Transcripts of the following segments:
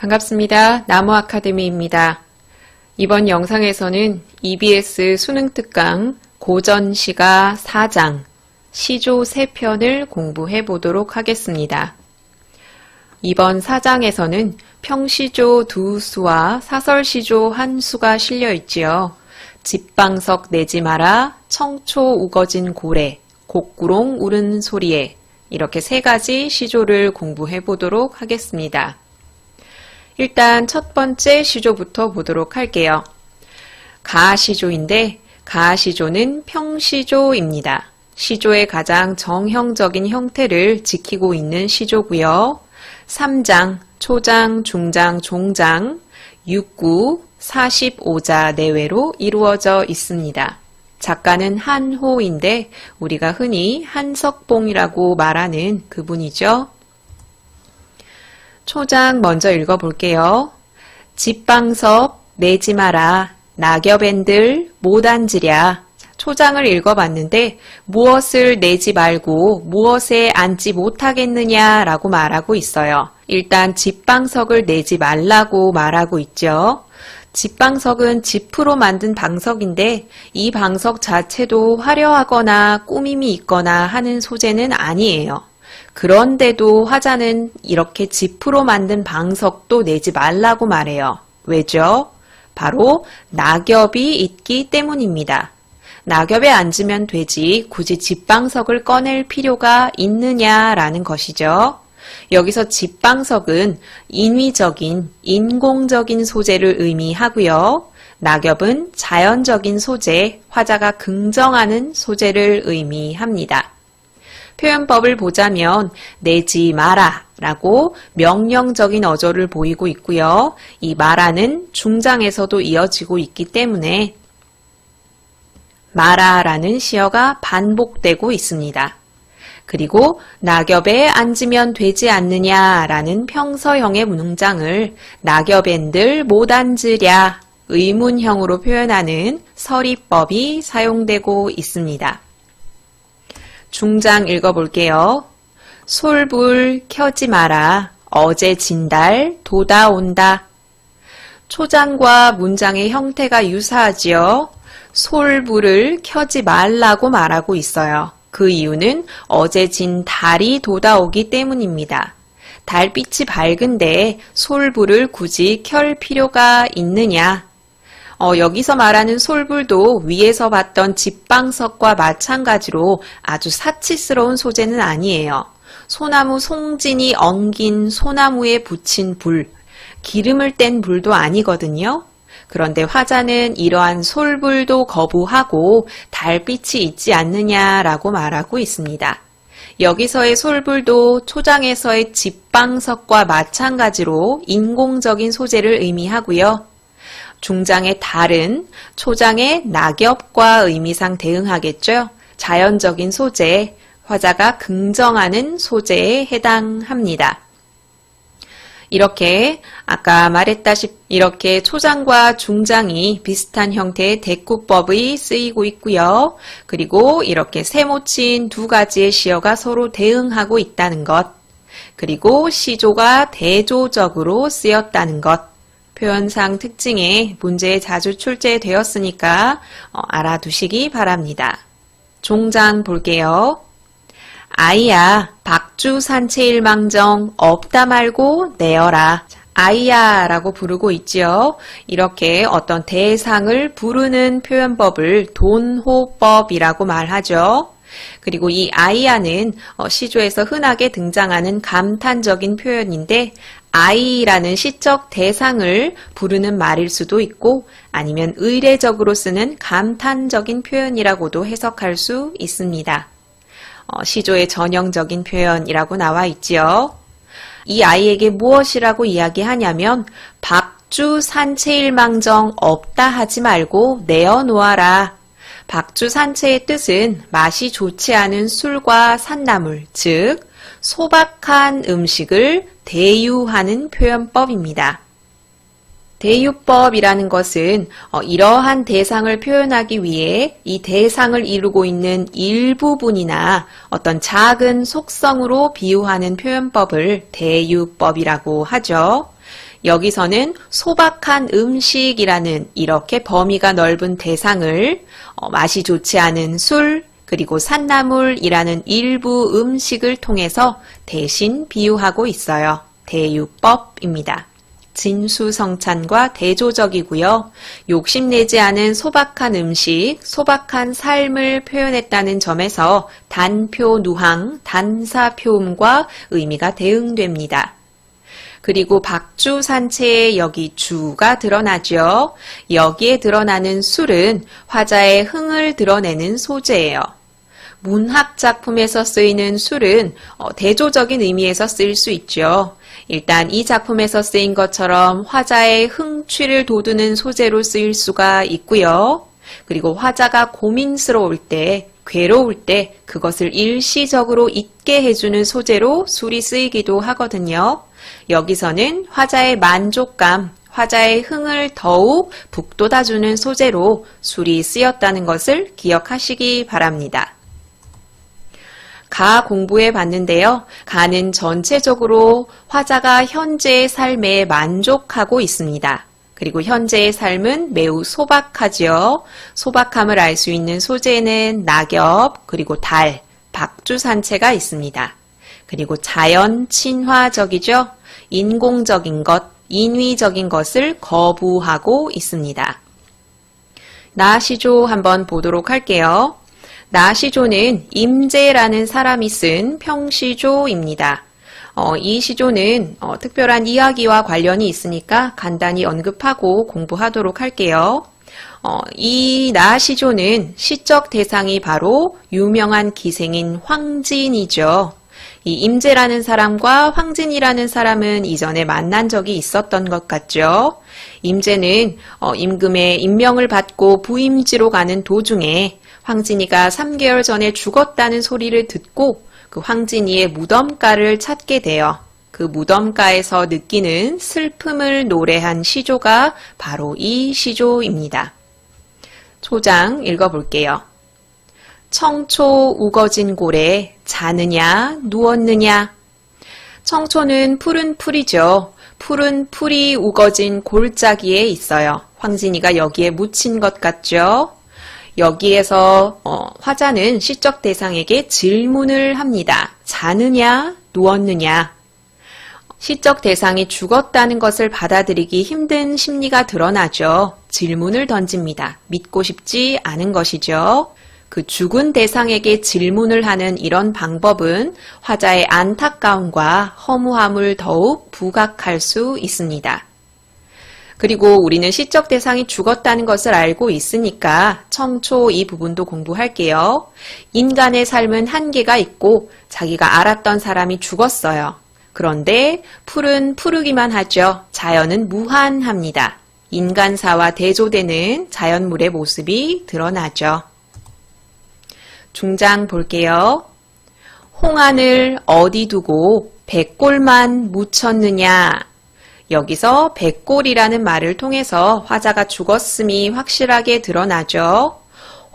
반갑습니다. 나무아카데미입니다. 이번 영상에서는 EBS 수능특강 고전시가 4장, 시조 3편을 공부해 보도록 하겠습니다. 이번 4장에서는 평시조 2수와 사설시조 1수가 실려 있지요. 집방석 내지 마라, 청초 우거진 고래, 곡구롱 울은 소리에 이렇게 3가지 시조를 공부해 보도록 하겠습니다. 일단 첫 번째 시조부터 보도록 할게요. 가시조인데 가시조는 평시조입니다. 시조의 가장 정형적인 형태를 지키고 있는 시조고요. 3장, 초장, 중장, 종장, 6구, 45자 내외로 이루어져 있습니다. 작가는 한호인데 우리가 흔히 한석봉이라고 말하는 그분이죠. 초장 먼저 읽어볼게요. 집방석 내지 마라, 낙엽앤들 못 앉으랴. 초장을 읽어봤는데 무엇을 내지 말고 무엇에 앉지 못하겠느냐 라고 말하고 있어요. 일단 집방석을 내지 말라고 말하고 있죠. 집방석은 지프로 만든 방석인데 이 방석 자체도 화려하거나 꾸밈이 있거나 하는 소재는 아니에요. 그런데도 화자는 이렇게 지프로 만든 방석도 내지 말라고 말해요. 왜죠? 바로 낙엽이 있기 때문입니다. 낙엽에 앉으면 되지 굳이 집방석을 꺼낼 필요가 있느냐라는 것이죠. 여기서 집방석은 인위적인, 인공적인 소재를 의미하고요. 낙엽은 자연적인 소재, 화자가 긍정하는 소재를 의미합니다. 표현법을 보자면 내지 마라 라고 명령적인 어조를 보이고 있고요. 이 마라는 중장에서도 이어지고 있기 때문에 마라라는 시어가 반복되고 있습니다. 그리고 낙엽에 앉으면 되지 않느냐라는 평서형의 문장을 낙엽앤들 못 앉으랴 의문형으로 표현하는 서리법이 사용되고 있습니다. 중장 읽어볼게요. 솔불 켜지 마라, 어제 진달 돋아온다. 초장과 문장의 형태가 유사하지요. 솔불을 켜지 말라고 말하고 있어요. 그 이유는 어제 진 달이 돋아오기 때문입니다. 달빛이 밝은데 솔불을 굳이 켤 필요가 있느냐? 여기서 말하는 솔불도 위에서 봤던 집방석과 마찬가지로 아주 사치스러운 소재는 아니에요. 소나무 송진이 엉긴 소나무에 붙인 불, 기름을 뗀 불도 아니거든요. 그런데 화자는 이러한 솔불도 거부하고 달빛이 있지 않느냐라고 말하고 있습니다. 여기서의 솔불도 초장에서의 집방석과 마찬가지로 인공적인 소재를 의미하고요. 중장의 달은 초장의 낙엽과 의미상 대응하겠죠. 자연적인 소재, 화자가 긍정하는 소재에 해당합니다. 이렇게 아까 말했다시피 이렇게 초장과 중장이 비슷한 형태의 대꾸법이 쓰이고 있고요. 그리고 이렇게 세모친 2가지의 시어가 서로 대응하고 있다는 것. 그리고 시조가 대조적으로 쓰였다는 것. 표현상 특징에 문제에 자주 출제되었으니까 알아두시기 바랍니다. 종장 볼게요. 아이야, 박주산채일망정 없다 말고 내어라. 아이야 라고 부르고 있지요. 이렇게 어떤 대상을 부르는 표현법을 돈호법이라고 말하죠. 그리고 이 아이야는 시조에서 흔하게 등장하는 감탄적인 표현인데 아이라는 시적 대상을 부르는 말일 수도 있고 아니면 의례적으로 쓰는 감탄적인 표현이라고도 해석할 수 있습니다. 시조의 전형적인 표현이라고 나와 있지요. 이 아이에게 무엇이라고 이야기하냐면 박주산채일망정 없다 하지 말고 내어놓아라. 박주산채의 뜻은 맛이 좋지 않은 술과 산나물, 즉 소박한 음식을 대유하는 표현법입니다. 대유법이라는 것은 이러한 대상을 표현하기 위해 이 대상을 이루고 있는 일부분이나 어떤 작은 속성으로 비유하는 표현법을 대유법이라고 하죠. 여기서는 소박한 음식이라는 이렇게 범위가 넓은 대상을 맛이 좋지 않은 술, 그리고 산나물이라는 일부 음식을 통해서 대신 비유하고 있어요. 대유법입니다. 진수성찬과 대조적이고요. 욕심내지 않은 소박한 음식, 소박한 삶을 표현했다는 점에서 단표누항, 단사표음과 의미가 대응됩니다. 그리고 박주산채에 여기 주가 드러나죠. 여기에 드러나는 술은 화자의 흥을 드러내는 소재예요. 문학 작품에서 쓰이는 술은 대조적인 의미에서 쓰일 수 있죠. 일단 이 작품에서 쓰인 것처럼 화자의 흥취를 돋우는 소재로 쓰일 수가 있고요. 그리고 화자가 고민스러울 때, 괴로울 때 그것을 일시적으로 잊게 해주는 소재로 술이 쓰이기도 하거든요. 여기서는 화자의 만족감, 화자의 흥을 더욱 북돋아주는 소재로 술이 쓰였다는 것을 기억하시기 바랍니다. 가 공부해 봤는데요. 가는 전체적으로 화자가 현재의 삶에 만족하고 있습니다. 그리고 현재의 삶은 매우 소박하지요. 소박함을 알 수 있는 소재는 낙엽, 그리고 달, 박주산채가 있습니다. 그리고 자연 친화적이죠. 인공적인 것, 인위적인 것을 거부하고 있습니다. 나시조 한번 보도록 할게요. 나시조는 임제라는 사람이 쓴 평시조입니다. 이 시조는 특별한 이야기와 관련이 있으니까 간단히 언급하고 공부하도록 할게요. 이 나시조는 시적 대상이 바로 유명한 기생인 황진이죠. 이 임제라는 사람과 황진이라는 사람은 이전에 만난 적이 있었던 것 같죠. 임제는 임금의 임명을 받고 부임지로 가는 도중에 황진이가 3개월 전에 죽었다는 소리를 듣고 그 황진이의 무덤가를 찾게 돼요. 그 무덤가에서 느끼는 슬픔을 노래한 시조가 바로 이 시조입니다. 초장 읽어볼게요. 청초 우거진 골에 자느냐 누웠느냐. 청초는 푸른 풀이죠. 푸른 풀이 우거진 골짜기에 있어요. 황진이가 여기에 묻힌 것 같죠. 여기에서 화자는 시적 대상에게 질문을 합니다. 자느냐 누웠느냐. 시적 대상이 죽었다는 것을 받아들이기 힘든 심리가 드러나죠. 질문을 던집니다. 믿고 싶지 않은 것이죠. 그 죽은 대상에게 질문을 하는 이런 방법은 화자의 안타까움과 허무함을 더욱 부각할 수 있습니다. 그리고 우리는 시적 대상이 죽었다는 것을 알고 있으니까 청초 이 부분도 공부할게요. 인간의 삶은 한계가 있고 자기가 알았던 사람이 죽었어요. 그런데 풀은 푸르기만 하죠. 자연은 무한합니다. 인간사와 대조되는 자연물의 모습이 드러나죠. 중장 볼게요. 홍안을 어디 두고 백골만 묻혔느냐. 여기서 백골이라는 말을 통해서 화자가 죽었음이 확실하게 드러나죠.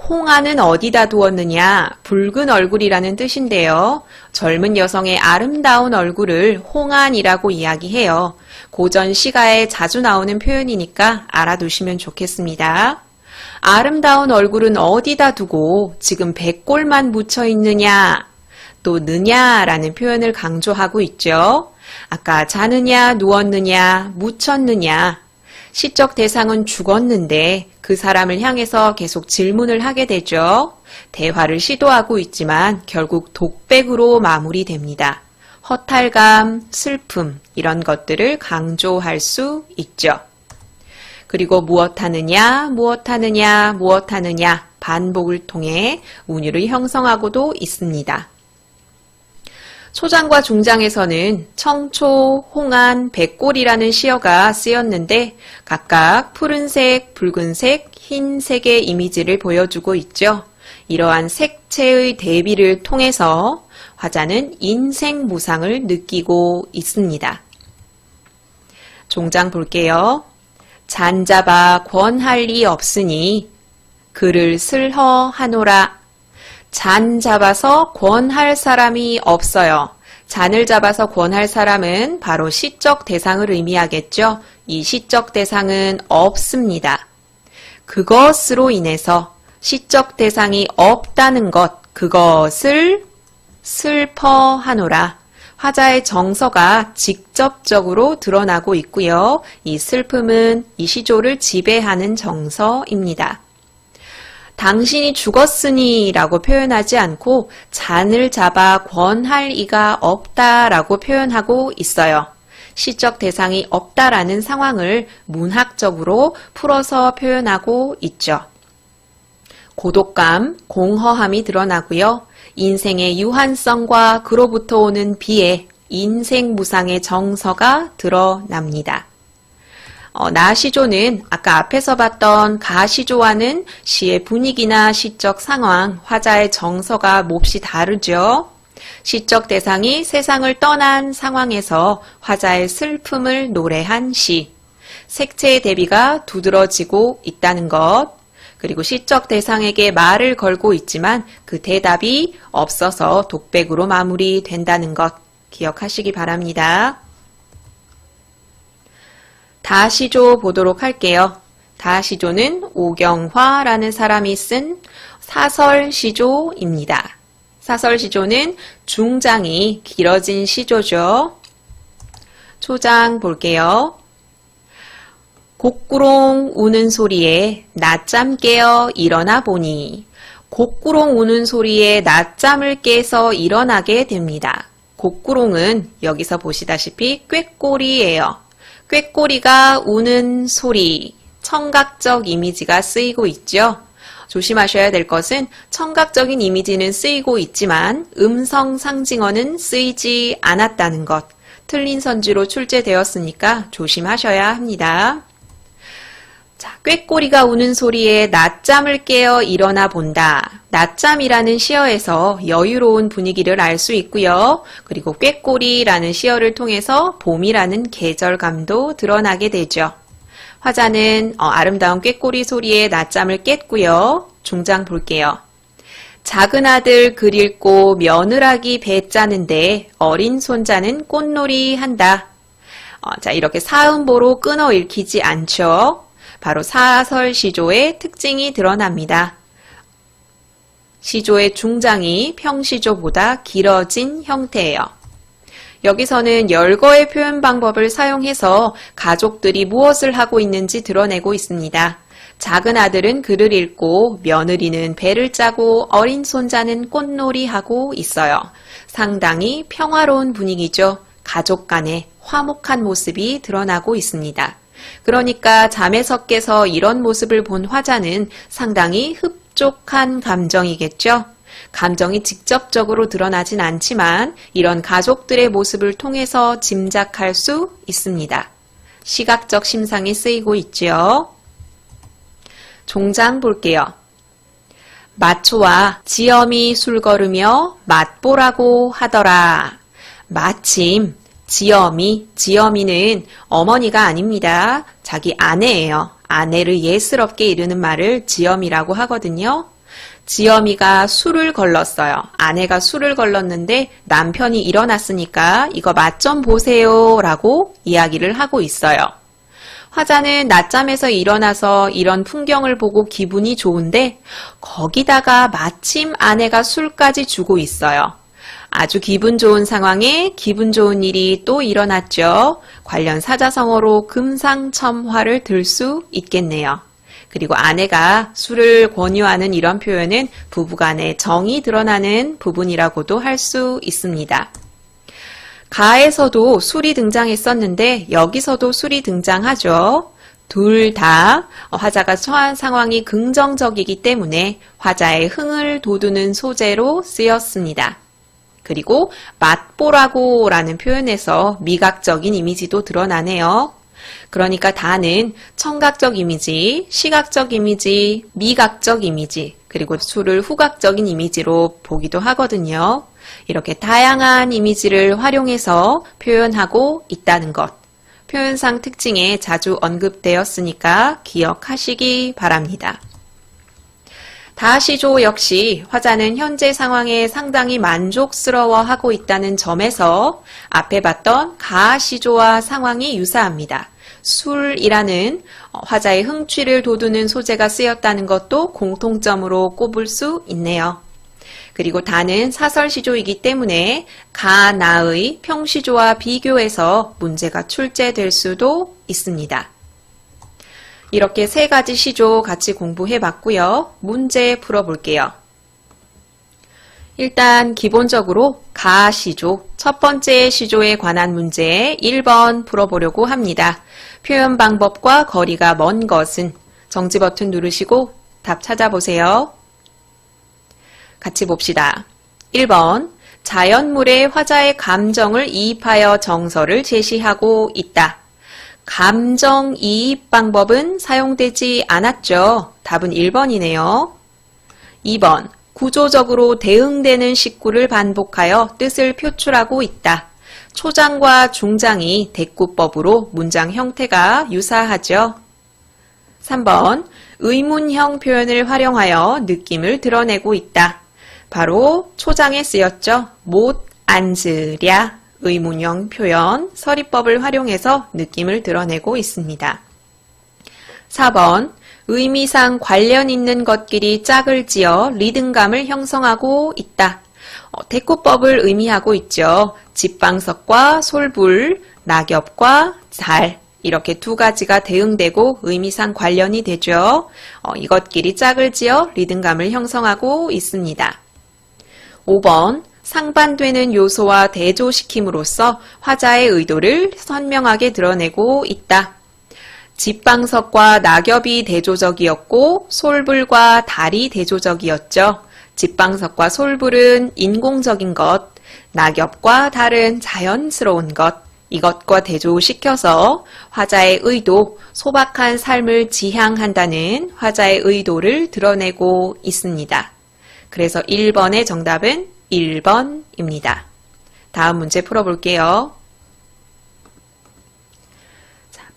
홍안은 어디다 두었느냐? 붉은 얼굴이라는 뜻인데요. 젊은 여성의 아름다운 얼굴을 홍안이라고 이야기해요. 고전 시가에 자주 나오는 표현이니까 알아두시면 좋겠습니다. 아름다운 얼굴은 어디다 두고 지금 백골만 묻혀 있느냐? 또 느냐라는 표현을 강조하고 있죠. 아까 자느냐, 누웠느냐, 묻혔느냐. 시적 대상은 죽었는데 그 사람을 향해서 계속 질문을 하게 되죠. 대화를 시도하고 있지만 결국 독백으로 마무리됩니다. 허탈감, 슬픔 이런 것들을 강조할 수 있죠. 그리고 무엇하느냐, 무엇하느냐, 무엇하느냐 반복을 통해 운율을 형성하고도 있습니다. 초장과 중장에서는 청초, 홍안, 백골이라는 시어가 쓰였는데 각각 푸른색, 붉은색, 흰색의 이미지를 보여주고 있죠. 이러한 색채의 대비를 통해서 화자는 인생 무상을 느끼고 있습니다. 종장 볼게요. 잔잡아 권할 리 없으니 그를 슬허하노라. 잔 잡아서 권할 사람이 없어요. 잔을 잡아서 권할 사람은 바로 시적 대상을 의미하겠죠. 이 시적 대상은 없습니다. 그것으로 인해서 시적 대상이 없다는 것, 그것을 슬퍼하노라. 화자의 정서가 직접적으로 드러나고 있고요. 이 슬픔은 이 시조를 지배하는 정서입니다. 당신이 죽었으니 라고 표현하지 않고 잔을 잡아 권할 이가 없다 라고 표현하고 있어요. 시적 대상이 없다라는 상황을 문학적으로 풀어서 표현하고 있죠. 고독감, 공허함이 드러나고요. 인생의 유한성과 그로부터 오는 비애, 인생무상의 정서가 드러납니다. 나시조는 아까 앞에서 봤던 가시조와는 시의 분위기나 시적 상황, 화자의 정서가 몹시 다르죠. 시적 대상이 세상을 떠난 상황에서 화자의 슬픔을 노래한 시, 색채의 대비가 두드러지고 있다는 것, 그리고 시적 대상에게 말을 걸고 있지만 그 대답이 없어서 독백으로 마무리된다는 것 기억하시기 바랍니다. 다시조 보도록 할게요. 다시조는 오경화라는 사람이 쓴 사설시조입니다. 사설시조는 중장이 길어진 시조죠. 초장 볼게요. 곡구롱 우는 소리에 낮잠 깨어 일어나 보니 곡구롱 우는 소리에 낮잠을 깨서 일어나게 됩니다. 곡구롱은 여기서 보시다시피 꾀꼬리예요. 꾀꼬리가 우는 소리, 청각적 이미지가 쓰이고 있죠. 조심하셔야 될 것은 청각적인 이미지는 쓰이고 있지만 음성 상징어는 쓰이지 않았다는 것. 틀린 선지로 출제되었으니까 조심하셔야 합니다. 자, 꾀꼬리가 우는 소리에 낮잠을 깨어 일어나 본다. 낮잠이라는 시어에서 여유로운 분위기를 알 수 있고요. 그리고 꾀꼬리라는 시어를 통해서 봄이라는 계절감도 드러나게 되죠. 화자는 아름다운 꾀꼬리 소리에 낮잠을 깼고요. 중장 볼게요. 작은 아들 글 읽고 며느라기 배 짜는데 어린 손자는 꽃놀이 한다. 자, 이렇게 사음보로 끊어 읽히지 않죠. 바로 사설시조의 특징이 드러납니다. 시조의 중장이 평시조보다 길어진 형태예요. 여기서는 열거의 표현 방법을 사용해서 가족들이 무엇을 하고 있는지 드러내고 있습니다. 작은 아들은 글을 읽고 며느리는 배를 짜고 어린 손자는 꽃놀이하고 있어요. 상당히 평화로운 분위기죠. 가족 간의 화목한 모습이 드러나고 있습니다. 그러니까 잠에서께서 이런 모습을 본 화자는 상당히 흡족한 감정이겠죠. 감정이 직접적으로 드러나진 않지만 이런 가족들의 모습을 통해서 짐작할 수 있습니다. 시각적 심상이 쓰이고 있죠. 종장 볼게요. 마초와 지엄이 술 걸으며 맛보라고 하더라. 마침 지엄이는 어머니가 아닙니다. 자기 아내예요. 아내를 예스럽게 이르는 말을 지엄이라고 하거든요. 지엄이가 술을 걸렀어요. 아내가 술을 걸렀는데 남편이 일어났으니까 이거 맛 좀 보세요 라고 이야기를 하고 있어요. 화자는 낮잠에서 일어나서 이런 풍경을 보고 기분이 좋은데 거기다가 마침 아내가 술까지 주고 있어요. 아주 기분 좋은 상황에 기분 좋은 일이 또 일어났죠. 관련 사자성어로 금상첨화를 들 수 있겠네요. 그리고 아내가 술을 권유하는 이런 표현은 부부간의 정이 드러나는 부분이라고도 할 수 있습니다. 가에서도 술이 등장했었는데 여기서도 술이 등장하죠. 둘 다 화자가 처한 상황이 긍정적이기 때문에 화자의 흥을 돋우는 소재로 쓰였습니다. 그리고 맛보라고 라는 표현에서 미각적인 이미지도 드러나네요. 그러니까 다는 청각적 이미지, 시각적 이미지, 미각적 이미지, 그리고 술을 후각적인 이미지로 보기도 하거든요. 이렇게 다양한 이미지를 활용해서 표현하고 있다는 것. 표현상 특징에 자주 언급되었으니까 기억하시기 바랍니다. 다시조 역시 화자는 현재 상황에 상당히 만족스러워하고 있다는 점에서 앞에 봤던 가시조와 상황이 유사합니다. 술이라는 화자의 흥취를 돋우는 소재가 쓰였다는 것도 공통점으로 꼽을 수 있네요. 그리고 다는 사설시조이기 때문에 가나의 평시조와 비교해서 문제가 출제될 수도 있습니다. 이렇게 세 가지 시조 같이 공부해 봤고요. 문제 풀어볼게요. 일단 기본적으로 가시조, 첫 번째 시조에 관한 문제 1번 풀어보려고 합니다. 표현 방법과 거리가 먼 것은 정지 버튼 누르시고 답 찾아보세요. 같이 봅시다. 1번, 자연물에 화자의 감정을 이입하여 정서를 제시하고 있다. 감정이입 방법은 사용되지 않았죠. 답은 1번이네요. 2번, 구조적으로 대응되는 식구를 반복하여 뜻을 표출하고 있다. 초장과 중장이 대꾸법으로 문장 형태가 유사하죠. 3번, 의문형 표현을 활용하여 느낌을 드러내고 있다. 바로 초장에 쓰였죠. 못 앉으랴 의문형 표현, 서리법을 활용해서 느낌을 드러내고 있습니다. 4번, 의미상 관련 있는 것끼리 짝을 지어 리듬감을 형성하고 있다. 대꾸법을 의미하고 있죠. 집방석과 솔불, 낙엽과 달 이렇게 두 가지가 대응되고 의미상 관련이 되죠. 이것끼리 짝을 지어 리듬감을 형성하고 있습니다. 5번, 상반되는 요소와 대조시킴으로써 화자의 의도를 선명하게 드러내고 있다. 집방석과 낙엽이 대조적이었고 솔불과 달이 대조적이었죠. 집방석과 솔불은 인공적인 것, 낙엽과 달은 자연스러운 것, 이것과 대조시켜서 화자의 의도, 소박한 삶을 지향한다는 화자의 의도를 드러내고 있습니다. 그래서 1번의 정답은 1번입니다. 다음 문제 풀어볼게요.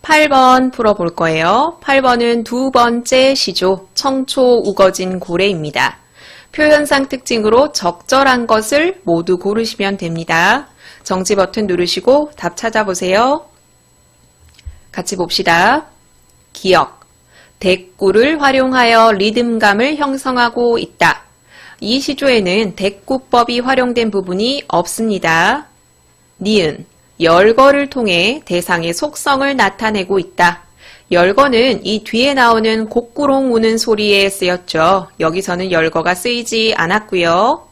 8번 풀어볼 거예요. 8번은 두 번째 시조, 청초 우거진 고래입니다. 표현상 특징으로 적절한 것을 모두 고르시면 됩니다. 정지 버튼 누르시고 답 찾아보세요. 같이 봅시다. 기억, 대꾸를 활용하여 리듬감을 형성하고 있다. 이 시조에는 대꾸법이 활용된 부분이 없습니다. 니은, 열거를 통해 대상의 속성을 나타내고 있다. 열거는 이 뒤에 나오는 곡구롱 우는 소리에 쓰였죠. 여기서는 열거가 쓰이지 않았고요.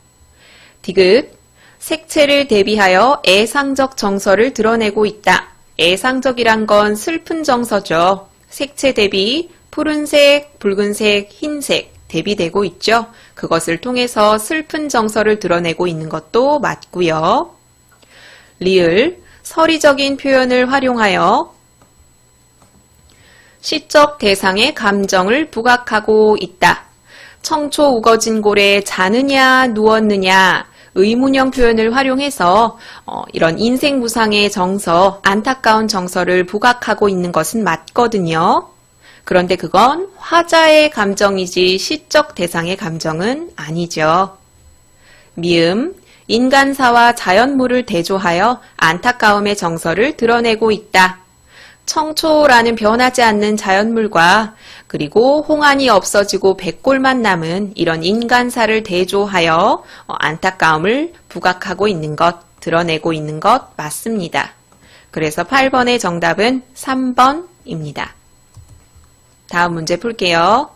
디귿, 색채를 대비하여 애상적 정서를 드러내고 있다. 애상적이란 건 슬픈 정서죠. 색채 대비 푸른색, 붉은색, 흰색 대비되고 있죠. 그것을 통해서 슬픈 정서를 드러내고 있는 것도 맞고요. 리을, 서리적인 표현을 활용하여 시적 대상의 감정을 부각하고 있다. 청초 우거진 고래 자느냐 누웠느냐 의문형 표현을 활용해서 이런 인생 무상의 정서, 안타까운 정서를 부각하고 있는 것은 맞거든요. 그런데 그건 화자의 감정이지 시적 대상의 감정은 아니죠. 미음, 인간사와 자연물을 대조하여 안타까움의 정서를 드러내고 있다. 청초라는 변하지 않는 자연물과 그리고 홍안이 없어지고 백골만 남은 이런 인간사를 대조하여 안타까움을 부각하고 있는 것, 드러내고 있는 것 맞습니다. 그래서 8번의 정답은 3번입니다. 다음 문제 풀게요.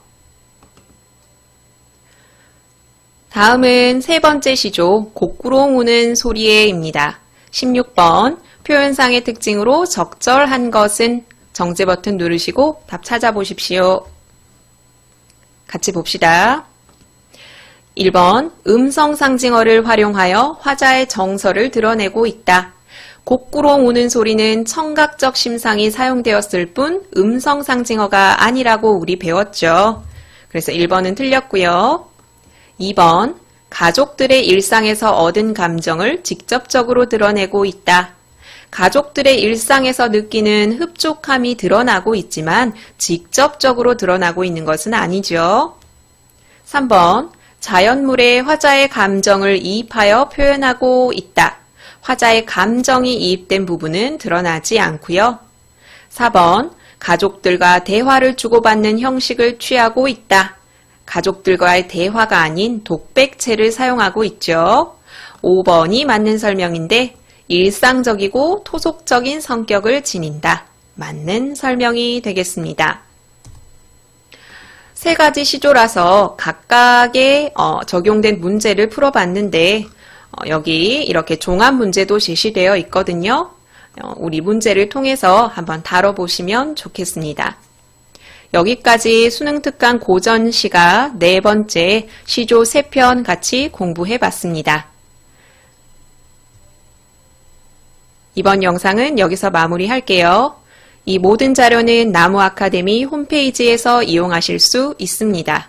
다음은 세 번째 시조, 곡구롱 우는 소리에입니다. 16번, 표현상의 특징으로 적절한 것은 정지 버튼 누르시고 답 찾아보십시오. 같이 봅시다. 1번, 음성 상징어를 활용하여 화자의 정서를 드러내고 있다. 곡구롱 우는 소리는 청각적 심상이 사용되었을 뿐 음성 상징어가 아니라고 우리 배웠죠. 그래서 1번은 틀렸고요. 2번, 가족들의 일상에서 얻은 감정을 직접적으로 드러내고 있다. 가족들의 일상에서 느끼는 흡족함이 드러나고 있지만 직접적으로 드러나고 있는 것은 아니죠. 3번 자연물에 화자의 감정을 이입하여 표현하고 있다. 화자의 감정이 이입된 부분은 드러나지 않고요. 4번 가족들과 대화를 주고받는 형식을 취하고 있다. 가족들과의 대화가 아닌 독백체를 사용하고 있죠. 5번이 맞는 설명인데 일상적이고 토속적인 성격을 지닌다. 맞는 설명이 되겠습니다. 세 가지 시조라서 각각의 적용된 문제를 풀어봤는데 여기 이렇게 종합 문제도 제시되어 있거든요. 우리 문제를 통해서 한번 다뤄보시면 좋겠습니다. 여기까지 수능특강 고전시가 4번째 시조 3편 같이 공부해봤습니다. 이번 영상은 여기서 마무리할게요. 이 모든 자료는 나무아카데미 홈페이지에서 이용하실 수 있습니다.